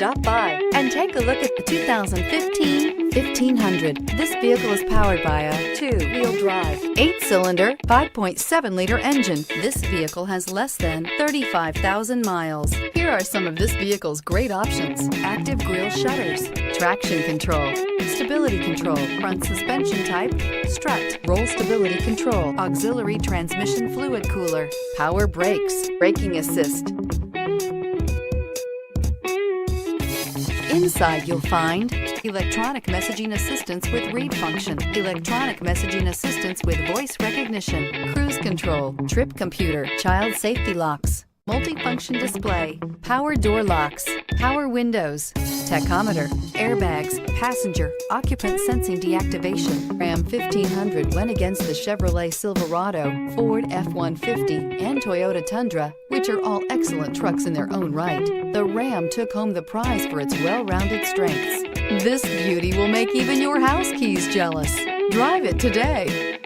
Stop by and take a look at the 2015 1500. This vehicle is powered by a 2-wheel drive, 8-cylinder, 5.7-liter engine. This vehicle has less than 35,000 miles. Here are some of this vehicle's great options: active grille shutters, traction control, stability control, front suspension type, strut, roll stability control, auxiliary transmission fluid cooler, power brakes, braking assist. Inside you'll find electronic messaging assistance with read function, electronic messaging assistance with voice recognition, cruise control, trip computer, child safety locks, multifunction display, power door locks, power windows, tachometer, airbags, passenger, occupant sensing deactivation. Ram 1500 went against the Chevrolet Silverado, Ford F-150, and Toyota Tundra, which are all excellent trucks in their own right. The Ram took home the prize for its well-rounded strengths. This beauty will make even your house keys jealous. Drive it today.